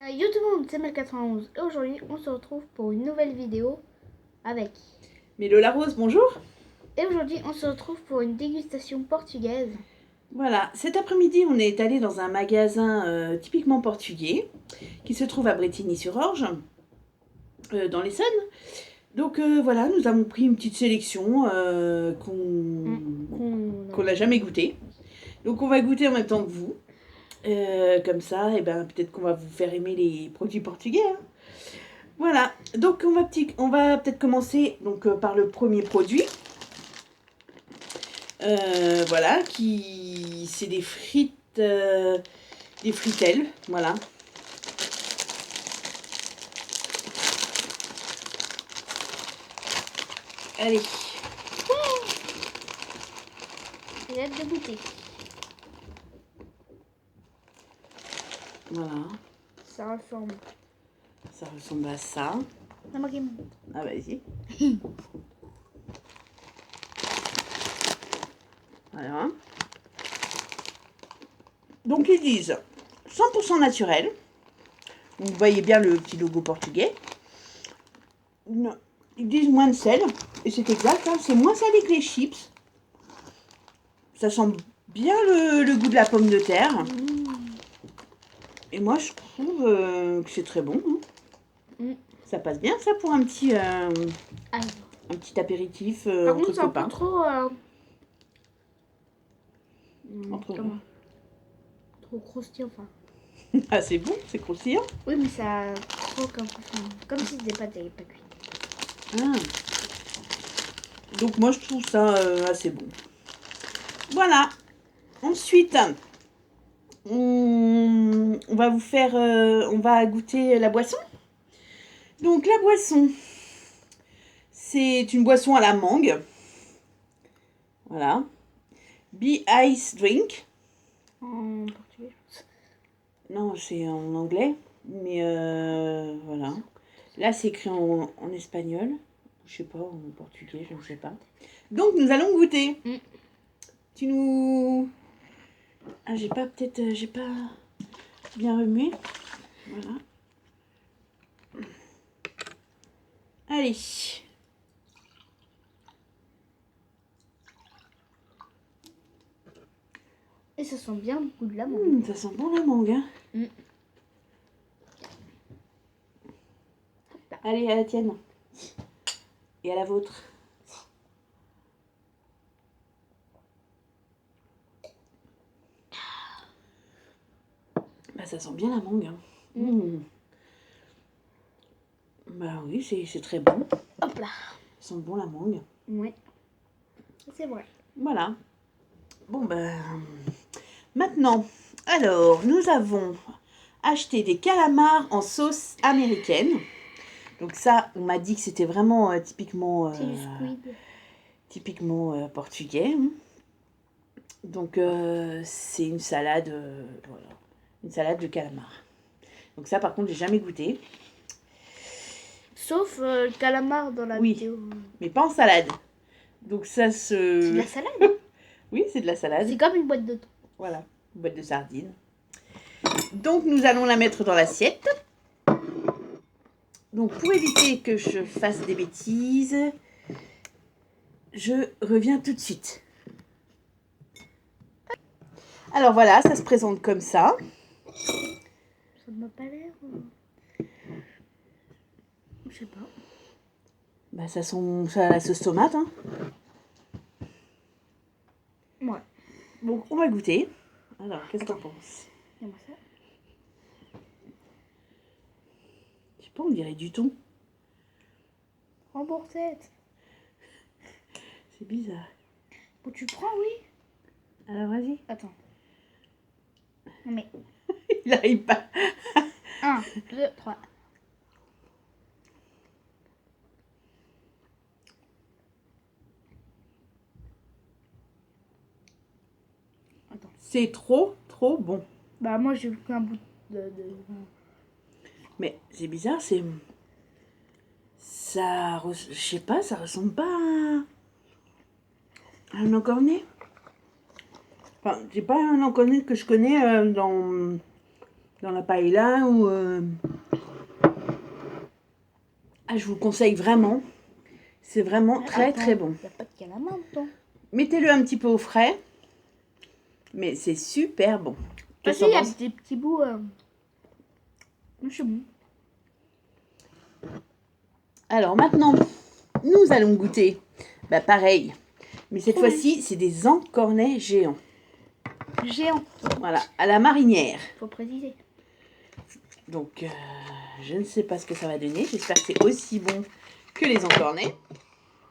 Yo tout le monde, c'est Mel91 et aujourd'hui on se retrouve pour une nouvelle vidéo avec... Mélo Larose, bonjour. Et aujourd'hui on se retrouve pour une dégustation portugaise. Voilà, cet après-midi on est allé dans un magasin typiquement portugais qui se trouve à Brétigny-sur-Orge, dans l'Essonne. Donc voilà, nous avons pris une petite sélection qu'on n'a jamais goûté. Donc on va goûter en même temps que vous. Comme ça, et ben, peut-être qu'on va vous faire aimer les produits portugais. Hein. Voilà, donc on va peut-être commencer donc, par le premier produit. Voilà, c'est des frites, des fritelles, voilà. Allez. J'ai hâte de goûter. Voilà. Ça ressemble. Ça ressemble à ça. Ah, vas-y. Voilà. Donc ils disent 100% naturel. Donc, vous voyez bien le petit logo portugais. Ils disent moins de sel. Et c'est exact, hein, c'est moins salé que les chips. Ça sent bien le goût de la pomme de terre. Et moi je trouve que c'est très bon. Hein. Ça passe bien ça pour un petit apéritif entre copains. Par contre, c'est un peu trop croustillant, enfin. Ah, c'est bon, c'est croustillant. Oui, mais ça croque un peu, comme si des pâtes n'avaient pas cuit. Ah. Donc moi je trouve ça assez bon. Voilà. Ensuite, on va vous faire, on va goûter la boisson. Donc la boisson, c'est une boisson à la mangue. Voilà. Be Ice Drink. En portugais, je pense. Non, c'est en anglais. Mais voilà. Là, c'est écrit en espagnol. Je sais pas, en portugais, je ne sais pas. Donc, nous allons goûter. Tu nous... Ah, j'ai pas bien remué. Voilà. Allez. Et ça sent bien le goût de la mangue. Ça sent bon la mangue. Hein. Allez, à la tienne. Et à la vôtre. Bah, ça sent bien la mangue. Hein. Bah oui, c'est très bon. Hop là. Ça sent bon la mangue. Oui, c'est vrai. Voilà. Bon, ben... Maintenant, alors, nous avons acheté des calamars en sauce américaine. Donc ça, on m'a dit que c'était vraiment typiquement... C'est du squid. Typiquement portugais. Donc c'est une salade, voilà, une salade de calamar. Donc ça, par contre, j'ai jamais goûté. Sauf le calamar dans la vidéo. Mais pas en salade. Donc ça se... C'est de la salade. Oui, c'est de la salade. C'est comme une boîte de thon. Voilà, une boîte de sardines. Donc nous allons la mettre dans l'assiette. Donc pour éviter que je fasse des bêtises, je reviens tout de suite. Alors voilà, ça se présente comme ça. Ça ne m'a pas l'air... Je sais pas. Bah ça sent la sauce tomate. Hein. Ouais. Donc on va goûter. Alors, qu'est-ce que t'en penses? Regarde-moi ça. Je sais pas, on dirait du thon. Remboursette. C'est bizarre. Bon, tu prends, oui. Alors vas-y. Attends. Non mais... Il n'arrive pas. 1, 2, 3. Attends. C'est trop bon. Bah moi j'ai pris un bout de... Mais c'est bizarre, c'est... Ça... Je sais pas, ça ressemble pas à un encornet. Enfin, c'est pas un encornet que je connais dans dans la paella ou... Ah, je vous le conseille vraiment. C'est vraiment très très bon. Il n'y a pas de calamar dedans. Mettez-le un petit peu au frais. Mais c'est super bon. Parce qu'il y a des petits bouts. C'est bon. Alors maintenant, nous allons goûter. Bah pareil. Mais cette fois-ci, c'est des encornets géants. Géant. Voilà, à la marinière. Faut préciser. Donc, je ne sais pas ce que ça va donner. J'espère que c'est aussi bon que les encornets.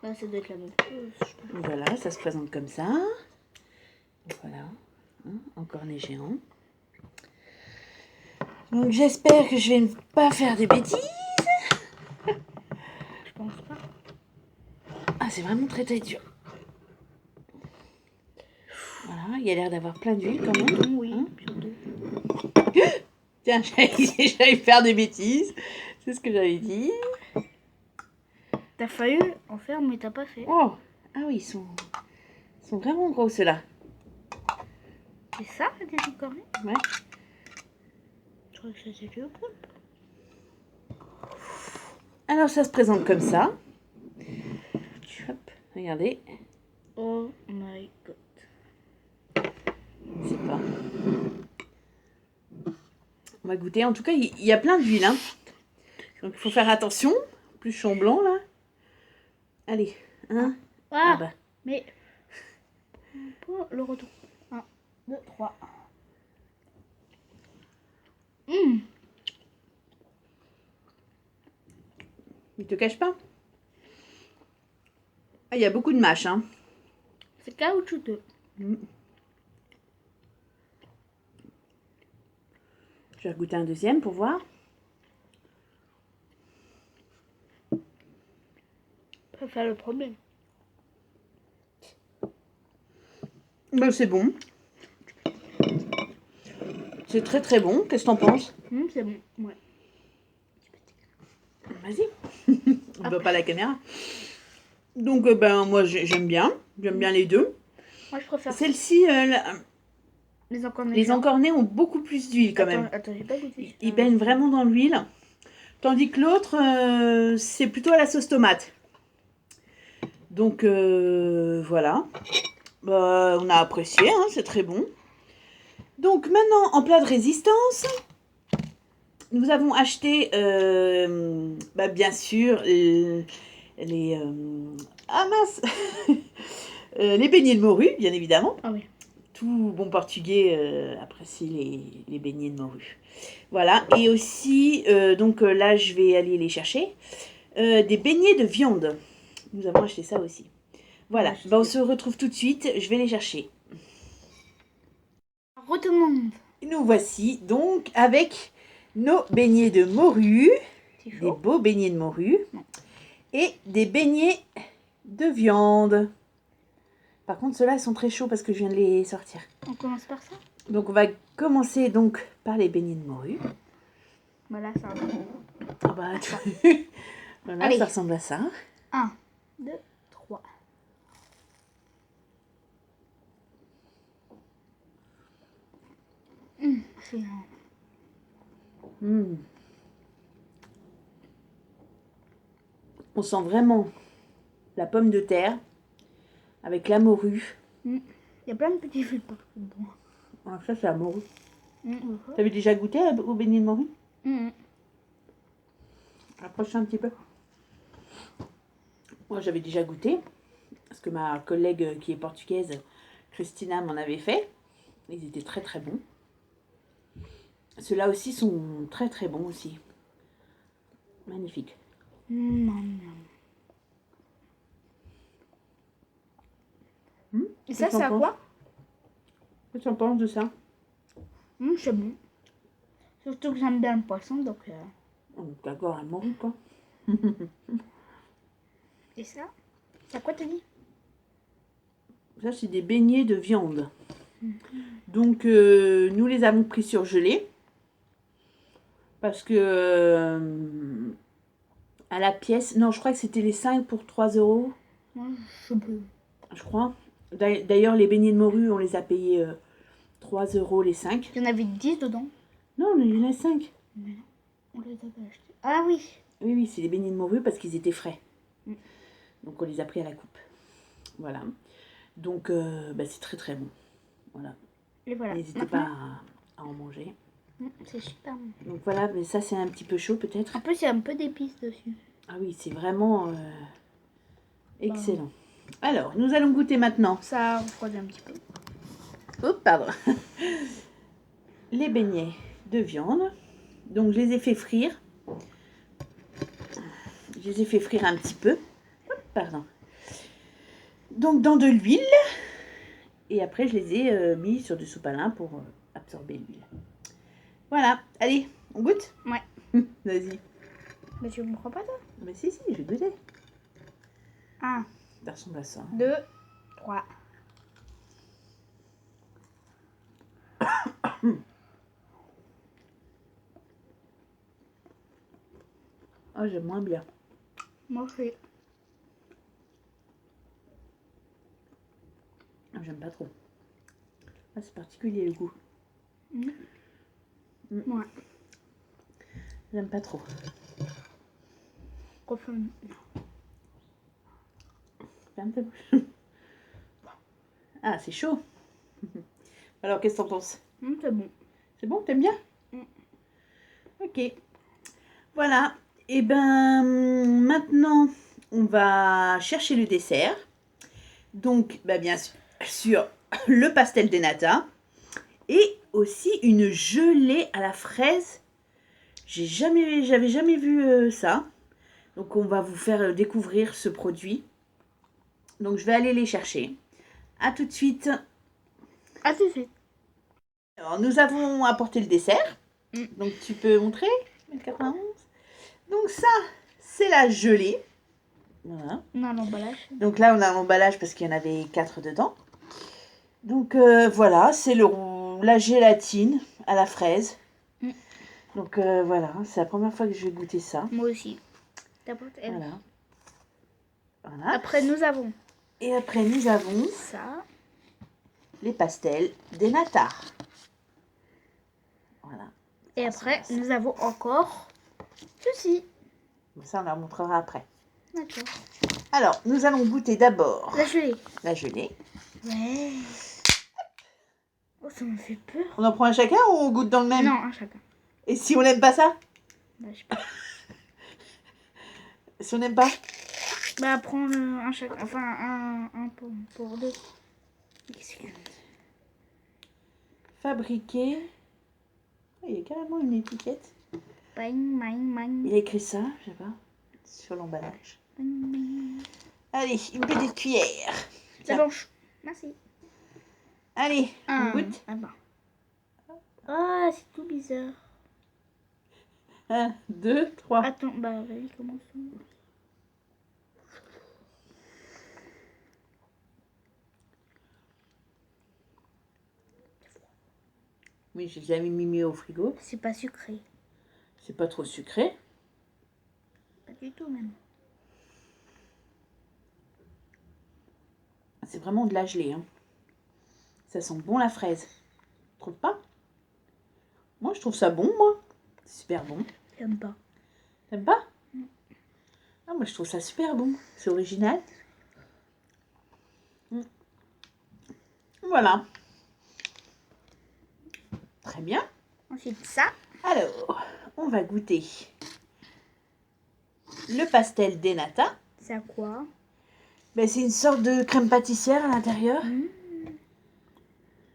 Ah, ça doit être la même chose. Voilà, ça se présente comme ça. Voilà, encornets géants. Donc, j'espère que je vais ne pas faire de bêtises. Je pense pas. Ah, c'est vraiment très très dur. Voilà, il y a l'air d'avoir plein d'huile quand même. Oui, surtout. Tiens, j'allais faire des bêtises. C'est ce que j'avais dit. T'as failli en faire, mais t'as pas fait. Oh, ah oui, ils sont vraiment gros ceux-là. C'est ça, des encornets? Ouais. Je crois que c'était du poulpe. Alors, ça se présente comme ça. Hop, regardez. Oh my god. Je sais pas. On va goûter. En tout cas, il y a plein d'huile. Hein. Donc, il faut faire attention. Plus chamblant, là. Allez. Hein. Ah, bah. mais... Pour le retour. 1, 2, 3. Il te cache pas. Ah, il y a beaucoup de mâche. Hein. C'est caoutchouteux. Je vais goûter un deuxième pour voir. Ça fait le problème. Ben, c'est bon. C'est très très bon. Qu'est-ce que t'en penses? C'est bon, ouais. Vas-y. On ne voit pas la caméra. Donc, ben, moi, j'aime bien. J'aime bien les deux. Moi, je préfère Celle-ci, les encornets. les encornets ont beaucoup plus d'huile quand même. Attends, j'ai pas goûté. Ils baignent vraiment dans l'huile. Tandis que l'autre, c'est plutôt à la sauce tomate. Donc, voilà. On a apprécié, hein, c'est très bon. Donc, maintenant, en plat de résistance, nous avons acheté, bien sûr, les beignets de morue, bien évidemment. Ah oui. Tout bon portugais apprécie les beignets de morue. Voilà, et aussi, donc là, je vais aller les chercher, des beignets de viande. Nous avons acheté ça aussi. Voilà, on se retrouve tout de suite, je vais les chercher. Retombe. Nous voici donc avec nos beignets de morue, des beaux beignets de morue, et des beignets de viande. Par contre, ceux-là sont très chauds parce que je viens de les sortir. On commence par ça? Donc, on va commencer donc par les beignets de morue. Voilà, ça va. Ah bah, voilà, allez. Ça ressemble à ça. 1, 2, 3. C'est On sent vraiment la pomme de terre avec la morue. Il y a plein de petits fils partout. Bon. Ah, ça, c'est la morue. T'avais déjà goûté au beignet de morue? Approche un petit peu. Moi, j'avais déjà goûté. Parce que ma collègue qui est portugaise, Christina, m'en avait fait. Ils étaient très très bons. Ceux-là aussi sont très très bons aussi. Magnifique. Et ça, c'est à quoi? Qu'est-ce que tu en penses de ça? C'est bon. Surtout que j'aime bien le poisson, donc... D'accord, un morue, quoi. Et ça? C'est à quoi t'as dit? Ça, c'est des beignets de viande. Donc, nous les avons pris surgelés. Parce que... à la pièce... Non, je crois que c'était les 5 pour 3 €. Je crois. D'ailleurs, les beignets de morue, on les a payés 3 € les 5. Il y en avait 10 dedans. Non, il y en a 5. Mais non, on les avait achetés. Ah oui. Oui, oui, c'est des beignets de morue parce qu'ils étaient frais. Mm. Donc on les a pris à la coupe. Voilà. Donc c'est très très bon. Voilà. Et voilà. N'hésitez pas à en manger. C'est super bon. Donc voilà, mais ça c'est un petit peu chaud peut-être. En plus, il y a un peu d'épices dessus. Ah oui, c'est vraiment excellent. Alors, nous allons goûter maintenant. Ça refroidit un petit peu. Oh, pardon. Les beignets de viande. Donc je les ai fait frire. Je les ai fait frire un petit peu. Hop, pardon. Donc dans de l'huile. Et après, je les ai mis sur du sopalin pour absorber l'huile. Voilà. Allez, on goûte? Ouais. Vas-y. Mais tu me crois pas, toi? Mais si, je vais goûter. 1, Ça ressemble à ça. 2, 3. Oh, j'aime moins bien. Moi aussi. J'aime pas trop. Ah, c'est particulier le goût. Ouais. J'aime pas trop. Confirme. Ferme ta bouche. Ah, c'est chaud. Alors, qu'est-ce que t'en penses? C'est bon. C'est bon, t'aimes bien? Ok. Voilà. Et ben, maintenant, on va chercher le dessert. Donc, bien sûr, le pastel de nata. Et aussi une gelée à la fraise. J'avais jamais vu ça. Donc, on va vous faire découvrir ce produit. Donc, je vais aller les chercher. À tout de suite. À tout de suite. Alors, nous avons apporté le dessert. Donc, tu peux montrer? 91. Donc, ça, c'est la gelée. Voilà. On a l'emballage. Donc là, on a l'emballage parce qu'il y en avait 4 dedans. Donc voilà, c'est la gélatine à la fraise. Donc voilà, c'est la première fois que je vais goûter ça. Moi aussi. Elle. Voilà. Voilà. Après, nous avons Et après, nous avons ça. les pastels des nata. Voilà. Et après, nous avons encore ceci. Ça, on la montrera après. D'accord. Alors, nous allons goûter d'abord La gelée. la gelée. Ouais. Oh, ça me fait peur. On en prend un chacun ou on goûte dans le même? Non, un chacun. Et si on n'aime pas ça? Bah, je sais pas. Si on n'aime pas? Bah, prends un chacun. Enfin, un pour deux. Excuse. Fabriqué. Il y a carrément une étiquette. Bang, bang, bang. Il a écrit ça, je sais pas, sur l'emballage. Bang, bang. Allez, une petite cuillère. La Tiens. blanche. Merci. Allez, on goûte. Ah bah. Ah, c'est tout bizarre. 1, 2, 3. Attends, bah vas-y, commençons. Oui, je les avais mis au frigo. C'est pas sucré. C'est pas trop sucré. Pas du tout même. C'est vraiment de la gelée. Hein. Ça sent bon la fraise. Tu trouves pas? Moi, je trouve ça bon, moi. C'est super bon. J'aime pas. T'aimes pas? Ah, moi, je trouve ça super bon. C'est original. Voilà. Très bien. Ensuite ça. Alors, on va goûter le pastel des nata. C'est à quoi? C'est une sorte de crème pâtissière à l'intérieur.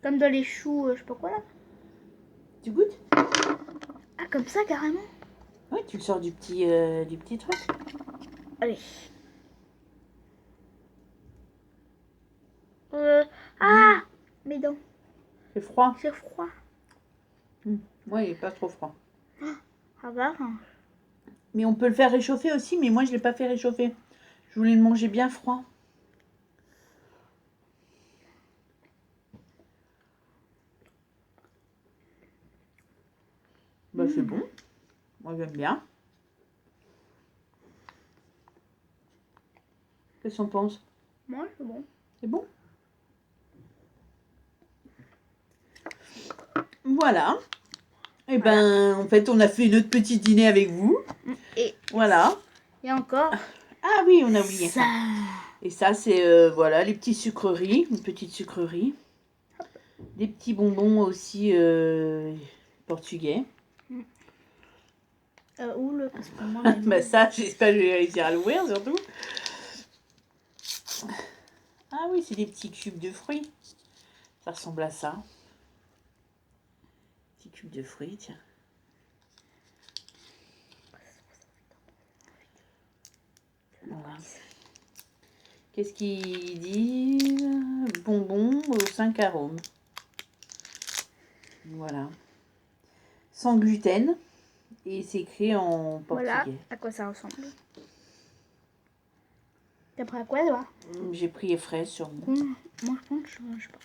Comme dans les choux, je sais pas quoi là. Tu goûtes? Ah, comme ça carrément? Oui, tu le sors du petit truc. Allez. Ah, mes dents. C'est froid. C'est froid. Moi, il n'est pas trop froid. Ah va. Mais on peut le faire réchauffer aussi, mais moi, je ne l'ai pas fait réchauffer. Je voulais le manger bien froid. C'est bon. Moi, j'aime bien. Qu'est-ce qu'on pense? Moi, c'est bon. C'est bon? Voilà. Et ben, en fait, on a fait notre petit dîner avec vous. Et Voilà. il y a encore Ah oui, on a oublié ça. ça. Et ça, c'est voilà, les petites sucreries, une petite sucrerie. Des petits bonbons aussi portugais. Où le parce que moi, Bah ça, j'espère que je vais réussir à l'ouvrir surtout. Ah oui, c'est des petits cubes de fruits. Ça ressemble à ça. Petits cubes de fruits, tiens. Voilà. Qu'est-ce qu'ils disent? Bonbons aux 5 arômes. Voilà. Sans gluten. Et c'est écrit en portugais. voilà à quoi ça ressemble. T'as pris à quoi toi? J'ai pris les fraises sur moi. Moi je pense, je sais pas.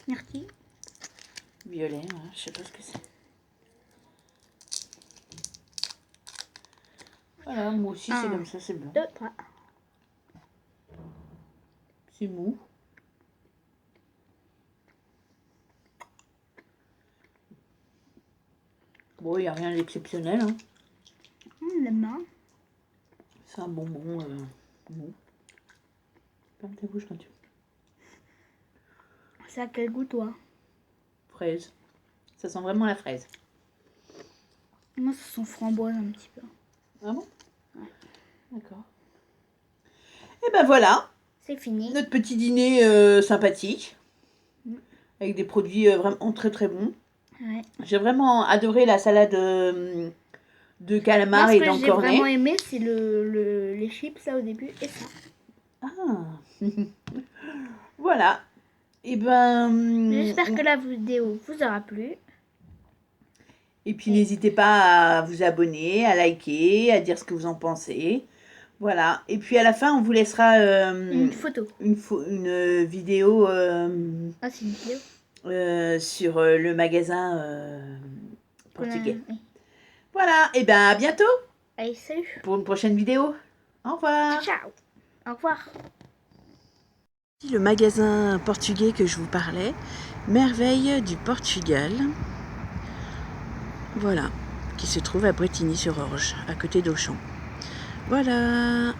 Merci. Violet, voilà, je sais pas ce que c'est. Voilà, moi aussi c'est comme ça, c'est blanc. 2, 3. C'est mou. Bon, il n'y a rien d'exceptionnel. Hein. La main. C'est un bonbon mou. Ferme ta bouche quand tu veux. C'est à quel goût toi? Fraise. Ça sent vraiment la fraise. Moi ça sent framboise un petit peu. Ah bon? Ouais. D'accord. Et ben voilà. C'est fini. Notre petit dîner sympathique. Avec des produits vraiment très très bons. Ouais. J'ai vraiment adoré la salade de calamar Moi, et ce que j'ai d'encornet. vraiment aimé, c'est les chips là au début et ça. Ah. Voilà. Et ben. J'espère que la vidéo vous aura plu. Et puis n'hésitez pas à vous abonner, à liker, à dire ce que vous en pensez. Voilà. Et puis à la fin, on vous laissera Une photo. une vidéo Ah, c'est une vidéo. sur le magasin portugais. Oui. Voilà. Et ben à bientôt Allez, salut. pour une prochaine vidéo. Au revoir. Ciao. Au revoir. Le magasin portugais que je vous parlais, Merveille du Portugal. Voilà, qui se trouve à Bretigny-sur-Orge, à côté d'Auchan. Voilà.